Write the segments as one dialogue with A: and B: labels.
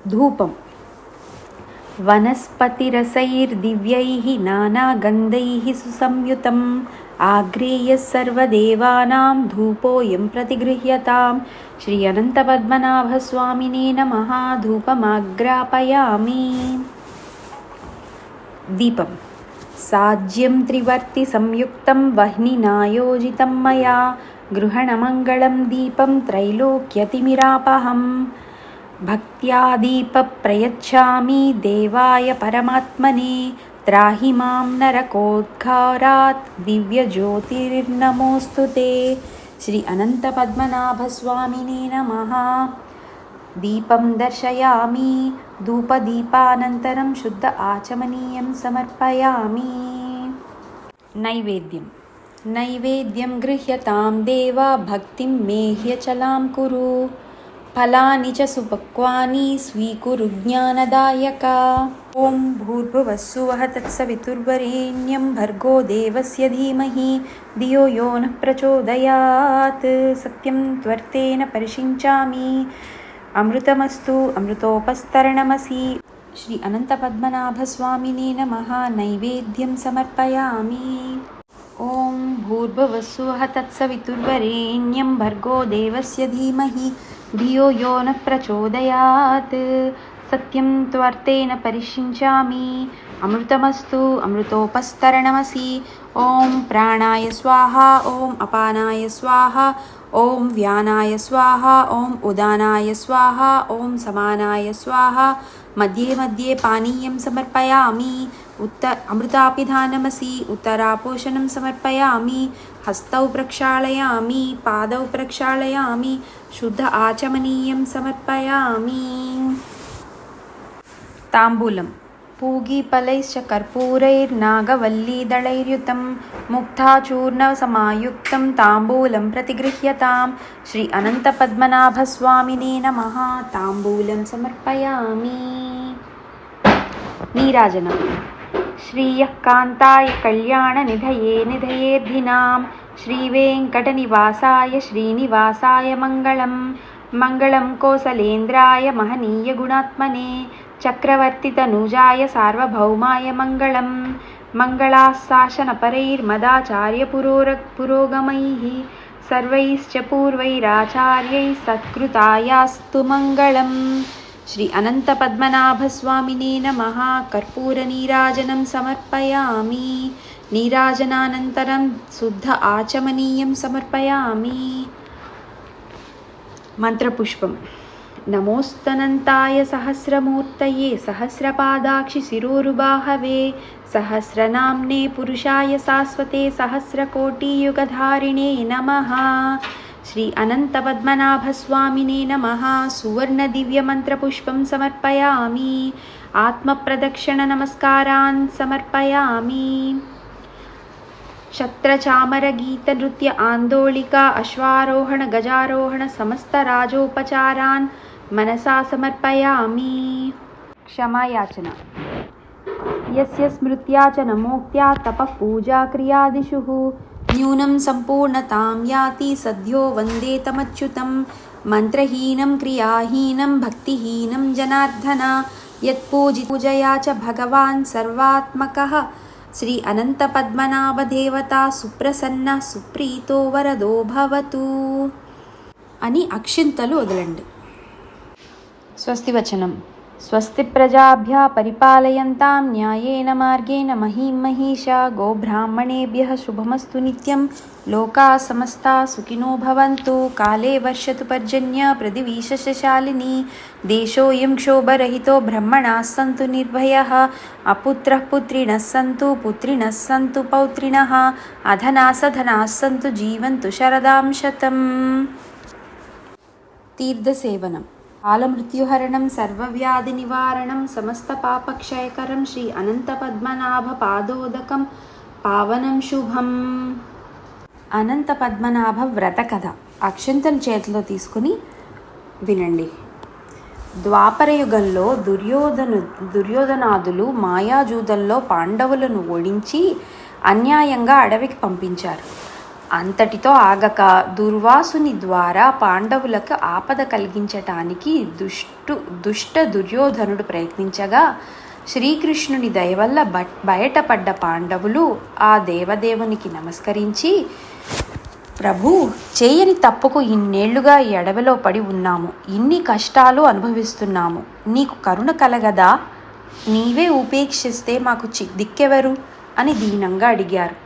A: धूपं वनस्पतिरसैर्दिव्यैः नानागन्धैः सुसंयुतम् आग्रेयः सर्वदेवानां धूपोऽयं प्रतिगृह्यतां। श्री अनन्तपद्मनाभस्वामिने नमः। धूपमाग्रापयामि। दीपं साज्यं त्रिवर्तिसंयुक्तं वह्निनायोजितं मया गृहणमङ्गलं दीपं त्रैलोक्यतिमिरापहम् भक्त्या दीपप्रयच्छामि देवाय परमात्मने त्राहि मां नरकोद्घारात् दिव्यज्योतिर्नमोऽस्तु ते। श्री अनन्तपद्मनाभस्वामिने नमः। दीपं दर्शयामि। धूपदीपानन्तरं शुद्ध आचमनीयं समर्पयामि। नैवेद्यं गृह्यतां देवा भक्तिं मे ह्यचलां कुरु फलानि च सुपक्वानि स्वीकुरु ज्ञानदायका। ॐ भूर्भुवस्सुवः तत्सवितुर्वरेण्यं भर्गो देवस्य धीमहि धियो यो नः प्रचोदयात्। सत्यं त्वर्तेन परिषिञ्चामि अमृतमस्तु अमृतोपस्तरणमसि। श्री अनन्तपद्मनाभस्वामिने नमः। नैवेद्यं समर्पयामि। ॐ भूर्भुवस्सुवः तत्सवितुर्वरेण्यं भर्गो देवस्य धीमहि धियो यो नः प्रचोदयात्। सत्यं त्वर्तेन परिषिञ्चामि अमृतमस्तु अमृतोपस्तरणमसि। ॐ प्राणाय स्वाहा ॐ अपानाय स्वाहा ॐ व्यानाय स्वाहा ॐ उदानाय स्वाहा ॐ समानाय स्वाहा। मध्ये मध्ये पानीयं समर्पयामि। अमृतापिधानमसि उत्तरापोषणं समर्पयामि। हस्तौ प्रक्षालयामि पादौ प्रक्षालयामि शुद्ध आचमनीयं समर्पयामि। ताम्बूलं पूगीफलैश्च कर्पूरैर्नागवल्लीदलैर्युतं मुक्ताचूर्णसमायुक्तं ताम्बूलं प्रतिगृह्यतां। श्री अनन्तपद्मनाभस्वामिने नमः। ताम्बूलं समर्पयामि। नीराजनं श्रियः कान्ताय कल्याणनिधये निधयेर्धिनां श्रीवेङ्कटनिवासाय श्रीनिवासाय मङ्गलं कोसलेन्द्राय महनीयगुणात्मने चक्रवर्तितनूजाय सार्वभौमाय मङ्गलाशासनपरैर्मदाचार्यपुरोगमैः सर्वैश्च पूर्वैराचार्यैः सत्कृतायास्तु मङ्गलम्। श्री अनन्तपद्मनाभस्वामिने नमः। कर्पूरनीराजनं समर्पयामि। नीराजनानन्तरं शुद्ध आचमनीयं समर्पयामि। मन्त्रपुष्पं नमोस्तनन्ताय सहस्रमूर्तये सहस्रपादाक्षि शिरोरुबाहवे सहस्रनाम्ने पुरुषाय शाश्वते सहस्रकोटियुगधारिणे नमः। श्री अनन्तपद्मनाभस्वामिने नमः। सुवर्णदिव्यमन्त्रपुष्पं समर्पयामि। आत्मप्रदक्षिणनमस्कारान् समर्पयामि। छत्रचामरगीतनृत्य आन्दोलिका अश्वारोहण गजारोहण समस्तराजोपचारान् मनसा समर्पयामि। क्षमायाचना यस्य स्मृत्या च नमोक्त्या तपः पूजा क्रियादिषु न्यूनं सम्पूर्णतां याति सद्यो वन्दे तमच्युतं। मन्त्रहीनं क्रियाहीनं भक्तिहीनं जनार्दन यत्पूजया च भगवान् सर्वात्मकः श्री अनन्तपद्मनाभदेवता सुप्रसन्न सुप्रीतो वरदो भवतु అని అక్షింతలు వదలండి. స్వస్తి వచనం స్వస్తి ప్రజాభ్యः పరిపాలయంతాం న్యాయేన మార్గేణ మహీం మహీషా గోబ్రాహ్మణేభ్యः శుభమస్తు నిత్యం లోకాः సమస్తాः సుఖినో భవంతు కాలే వర్షతు పర్జన్య పృథివీ శస్యశాలినీ దేశోऽयं క్షోభరహితో బ్రహ్మణాः సంతు నిర్భయాः అపుత్రः పుత్రిణः సంతు పుత్రిణः సంతు పౌత్రిణः అధనాः సధనాः సంతు జీవంతు శరదాం శతం. తీర్థసేవనం కాలమృత్యుహరణం సర్వవ్యాధినివారణం సమస్తపాపక్షయకరం శ్రీ అనంతపద్మనాభపాదోదకం పావనం శుభం. అనంతపద్మనాభ వ్రత కథ. అక్షంతలు చేతిలో తీసుకుని వినండి. ద్వాపరయుగంలో దుర్యోధనాదులు మాయాజూదంలో పాండవులను ఓడించి అన్యాయంగా అడవికి పంపించారు. అంతటితో ఆగక దుర్వాసుని ద్వారా పాండవులకు ఆపద కలిగించటానికి దుష్ట దుర్యోధనుడు ప్రయత్నించగా శ్రీకృష్ణుని దయవల్ల బయటపడ్డ పాండవులు ఆ దేవదేవునికి నమస్కరించి, ప్రభు, చేయని తప్పుకు ఇన్నేళ్లుగా ఈ అడవిలో పడి ఉన్నాము, ఇన్ని కష్టాలు అనుభవిస్తున్నాము, నీకు కరుణ కలగదా? నీవే ఉపేక్షిస్తే మాకు దిక్కెవరు అని దీనంగా అడిగారు.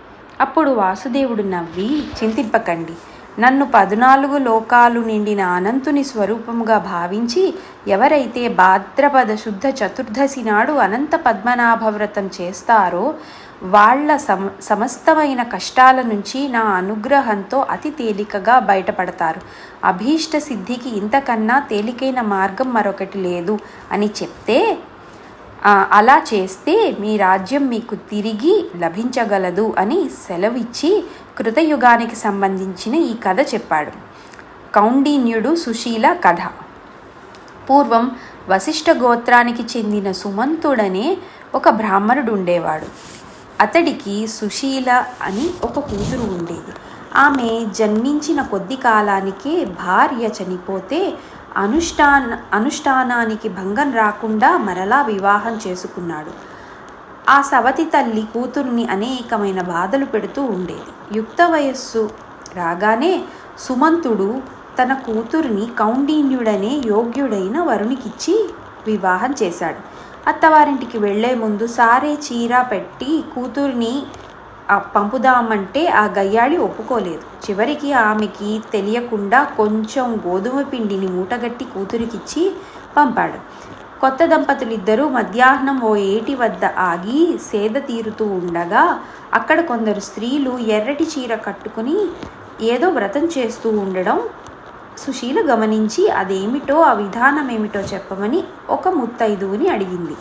A: అప్పుడు వాసుదేవుడు నవ్వి, చింతింపకండి, నన్ను 14 లోకాలు నిండిన అనంతుని స్వరూపముగా భావించి ఎవరైతే భాద్రపద శుద్ధ చతుర్దశి నాడు అనంత పద్మనాభ వ్రతం చేస్తారో వాళ్ళ సమస్తమైన కష్టాల నుంచి నా అనుగ్రహంతో అతి తేలికగా బయటపడతారు. అభీష్ట సిద్ధికి ఇంతకన్నా తేలికైన మార్గం మరొకటి లేదు అని చెప్తే, అలా చేస్తే మీ రాజ్యం మీకు తిరిగి లభించగలదు అని సెలవిచ్చి కృతయుగానికి సంబంధించిన ఈ కథ చెప్పాడు. కౌండిన్యుడు సుశీల కథ. పూర్వం వశిష్ఠ గోత్రానికి చెందిన సుమంతుడనే ఒక బ్రాహ్మణుడు ఉండేవాడు. అతడికి సుశీల అని ఒక కూతురు ఉండేది. ఆమె జన్మించిన కొద్ది కాలానికే భార్య చనిపోతే అనుష్ఠానానికి భంగం రాకుండా మరలా వివాహం చేసుకున్నాడు. ఆ సవతి తల్లి కూతుర్ని అనేకమైన బాధలు పెడుతూ ఉండేది. యుక్త వయస్సు రాగానే సుమంతుడు తన కూతుర్ని కౌండిన్యుడనే యోగ్యుడైన వరునికిచ్చి వివాహం చేశాడు. అత్తవారింటికి వెళ్లే ముందు సారే చీర పెట్టి కూతుర్ని పంపుదామంటే ఆ గయ్యాళి ఒప్పుకోలేదు. చివరికి ఆమెకి తెలియకుండా కొంచెం గోధుమ పిండిని మూటగట్టి కూతురికిచ్చి పంపాడు. కొత్త దంపతులిద్దరూ మధ్యాహ్నం ఓ ఏటి వద్ద ఆగి సేద తీరుతూ ఉండగా అక్కడ కొందరు స్త్రీలు ఎర్రటి చీర కట్టుకుని ఏదో వ్రతం చేస్తూ ఉండడం సుశీల గమనించి అదేమిటో, ఆ విధానం ఏమిటో చెప్పమని ఒక ముత్తైదువుని అడిగింది.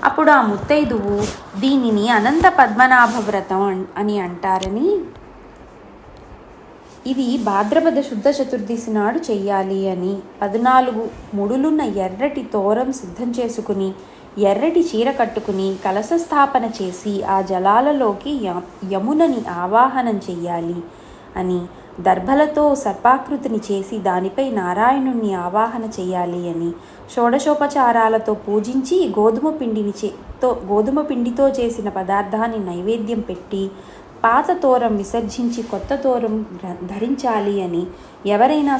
A: అప్పుడు ఆ ముత్తైదువు దీనిని అనంత పద్మనాభ వ్రతం అని అంటారని, ఇది భాద్రపద శుద్ధ చతుర్దశి నాడు చెయ్యాలి అని, 14 ముడులున్న ఎర్రటి తోరం సిద్ధం చేసుకుని ఎర్రటి చీర కట్టుకుని కలశ స్థాపన చేసి ఆ జలాలలోకి యమునని ఆవాహనం చెయ్యాలి అని, దర్భలతో సర్పాకృతిని చేసి దానిపై నారాయణుణ్ణి ఆవాహన చేయాలి అని, షోడశోపచారాలతో పూజించి గోధుమ పిండితో చేసిన పదార్థాన్ని నైవేద్యం పెట్టి పాత తోరం విసర్జించి కొత్త తోరం ధరించాలి అని, ఎవరైనా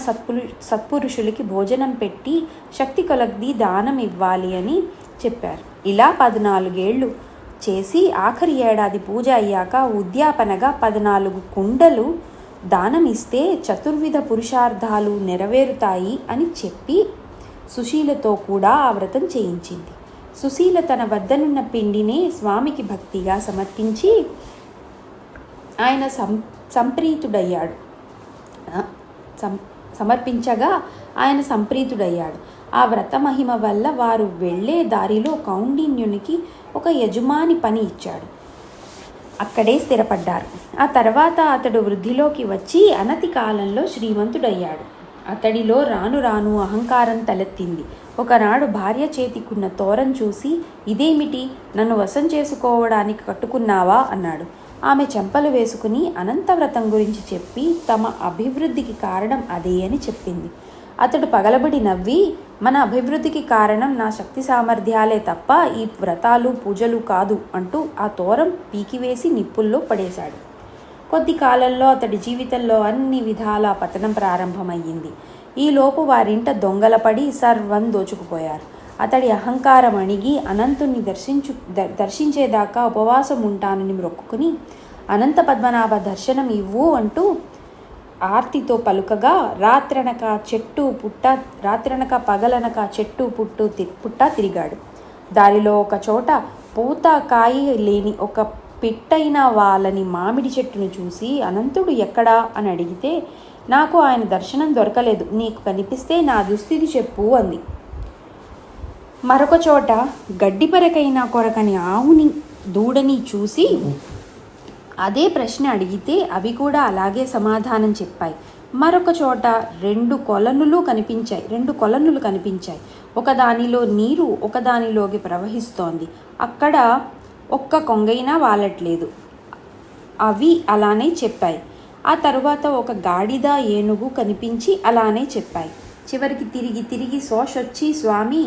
A: సత్పురుషులకి భోజనం పెట్టి శక్తి కొలది దానం ఇవ్వాలి అని చెప్పారు. ఇలా 14 ఏళ్ళు చేసి ఆఖరి ఏడాది పూజ అయ్యాక ఉద్యాపనగా 14 కుండలు దానం ఇస్తే చతుర్విధ పురుషార్థాలు నెరవేరుతాయి అని చెప్పి సుశీలతో కూడా ఆ వ్రతం చేయించింది. సుశీల తన వద్దనున్న పిండినే స్వామికి భక్తిగా సమర్పించి ఆయన సంప్రీతుడయ్యాడు. సమర్పించగా ఆయన సంప్రీతుడయ్యాడు. ఆ వ్రత మహిమ వల్ల వారు వెళ్లే దారిలో కౌండిన్యునికి ఒక యజమాని పని ఇచ్చాడు. అక్కడే స్థిరపడ్డారు. ఆ తర్వాత అతడు వృద్ధిలోకి వచ్చి అనతి కాలంలో శ్రీమంతుడయ్యాడు. అతడిలో రాను రాను అహంకారం తలెత్తింది. ఒకనాడు భార్య చేతికున్న తోరం చూసి, ఇదేమిటి, నన్ను వశం చేసుకోవడానికి కట్టుకున్నావా అన్నాడు. ఆమె చెంపలు వేసుకుని అనంతవ్రతం గురించి చెప్పి తమ అభివృద్ధికి కారణం అదే అని చెప్పింది. అతడు పగలబడి నవ్వి, మన అభివృద్ధికి కారణం నా శక్తి సామర్థ్యాలే తప్ప ఈ వ్రతాలు పూజలు కాదు అంటూ ఆ తోరం పీకివేసి నిప్పుల్లో పడేశాడు. కొద్ది కాలంలో అతడి జీవితంలో అన్ని విధాల పతనం ప్రారంభమయ్యింది. ఈలోపు వారింట దొంగలపడి సర్వం దోచుకుపోయారు. అతడి అహంకారం అణిగి అనంతుణ్ణి దర్శించేదాకా ఉపవాసం ఉంటానని మొక్కుకుని అనంత పద్మనాభ దర్శనం ఇవ్వు అంటూ ఆర్తితో పలుకగా రాత్రనక పగలనక చెట్టు పుట్టా తిరిగాడు. దారిలో ఒక చోట పూత కాయి లేని ఒక పిట్టైన వాళ్ళని మామిడి చెట్టును చూసి అనంతుడు ఎక్కడా అని అడిగితే, నాకు ఆయన దర్శనం దొరకలేదు, నీకు కనిపిస్తే నా దుస్థితి చెప్పు అంది. మరొక చోట గడ్డిపరకైనా కొరకని ఆవుని దూడని చూసి అదే ప్రశ్న అడిగితే అవి కూడా అలాగే సమాధానం చెప్పాయి. మరొక చోట 2 కొలనులు కనిపించాయి. ఒకదానిలో నీరు ఒకదానిలోకి ప్రవహిస్తోంది. అక్కడ ఒక్క కొంగైనా వాలట్లేదు. అవి అలానే చెప్పాయి. ఆ తరువాత ఒక గాడిద ఏనుగు కనిపించి అలానే చెప్పాయి. చివరికి తిరిగి శోషొచ్చి, స్వామి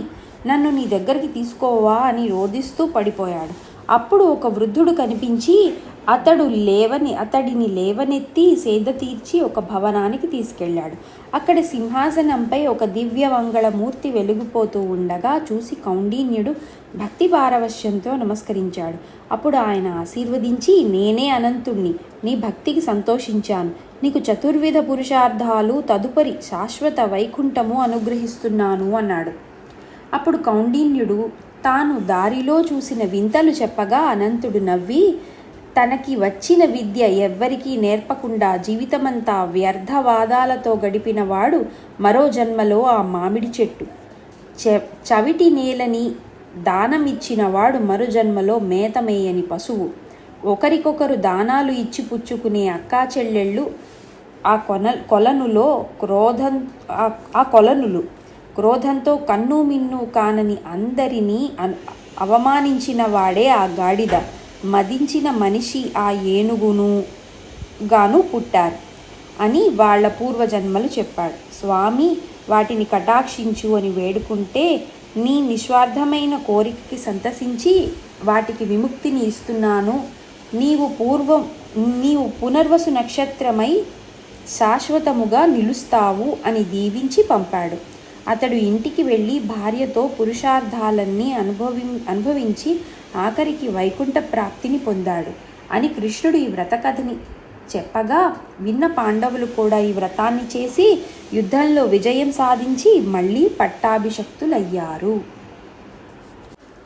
A: నన్ను నీ దగ్గరికి తీసుకోవా అని రోదిస్తూ పడిపోయాడు. అప్పుడు ఒక వృద్ధుడు కనిపించి అతడిని లేవనెత్తి సేద తీర్చి ఒక భవనానికి తీసుకెళ్ళాడు. అక్కడ సింహాసనంపై ఒక దివ్యమంగళమూర్తి వెలిగిపోతూ ఉండగా చూసి కౌండిన్యుడు భక్తి పారవశ్యంతో నమస్కరించాడు. అప్పుడు ఆయన ఆశీర్వదించి, నేనే అనంతుణ్ణి, నీ భక్తికి సంతోషించాను, నీకు చతుర్విధ పురుషార్థాలు, తదుపరి శాశ్వత వైకుంఠము అనుగ్రహిస్తున్నాను అన్నాడు. అప్పుడు కౌండిన్యుడు తాను దారిలో చూసిన వింతలు చెప్పగా అనంతుడు నవ్వి, తనకి వచ్చిన విద్య ఎవ్వరికీ నేర్పకుండా జీవితమంతా వ్యర్థవాదాలతో గడిపినవాడు మరో జన్మలో ఆ మామిడి చెట్టు, చవిటి నేలని దానమిచ్చినవాడు మరో జన్మలో మేతమేయని పశువు, ఒకరికొకరు దానాలు ఇచ్చి పుచ్చుకునే అక్కా చెల్లెళ్ళు కొలనులు క్రోధంతో కన్ను మిన్ను కానని అందరినీ అవమానించిన వాడే ఆ గాడిద, మదించిన మనిషి ఆ ఏనుగును గాను పుట్టారు అని వాళ్ళ పూర్వజన్మలు చెప్పాడు. స్వామి వాటిని కటాక్షించు అని వేడుకుంటే నీ నిస్వార్థమైన కోరికకి సంతసించి వాటికి విముక్తిని ఇస్తున్నాను. నీవు పునర్వసు నక్షత్రమై శాశ్వతముగా నిలుస్తావు అని దీవించి పంపాడు. అతడు ఇంటికి వెళ్ళి భార్యతో పురుషార్థాలన్నీ అనుభవించి ఆఖరికి వైకుంఠ ప్రాప్తిని పొందాడు అని కృష్ణుడు ఈ వ్రతకథని చెప్పగా విన్న పాండవులు కూడా ఈ వ్రతాన్ని చేసి యుద్ధంలో విజయం సాధించి మళ్ళీ పట్టాభిషక్తులయ్యారు.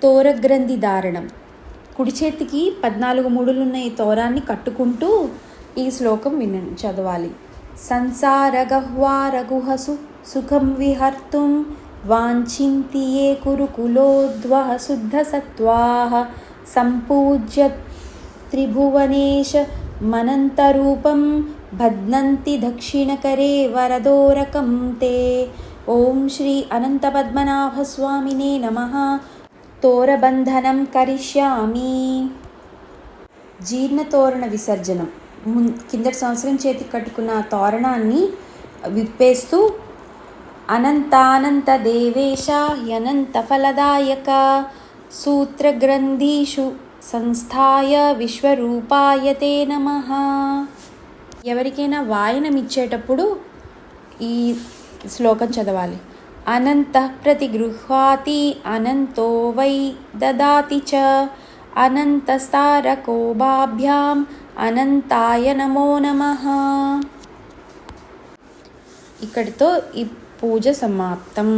A: తోరగ్రంథి ధారణం. కుడి చేతికి 14 ముడులున్న ఈ తోరాన్ని కట్టుకుంటూ ఈ శ్లోకం చదవాలి. సంసారగహ్వారగుహసు సుఖం విహర్తుం వాంఛింతి ఏ కురుకులోద్వః శుద్ధసత్వాః సంపూజ్య త్రిభువనేశ మనంతరూపం బధ్నంతి దక్షిణకరే వరదోరకం తే. ఓం శ్రీ అనంతపద్మనాభస్వామినే నమః. తోరబంధనం కరిష్యామి. జీర్ణతోరణ విసర్జనం. కిందటి సంవత్సరం చేతికి కట్టుకున్న తోరణాన్ని విప్పేస్తూ అనంతానంత దేవేశ యనంత ఫలదాయక సూత్రగ్రంథీషు సంస్థాయ విశ్వరూపాయ తే నమః. ఎవరికైనా వాయనం ఇచ్చేటప్పుడు ఈ శ్లోకం చదవాలి. అనంత ప్రతిగృహ్వాతి అనంతో వై దదాతి చ అనంతస్తారకోభాభ్యాం అనంతాయ నమో నమః. ఇక్కడితో ఈ పూజ సమాప్తం.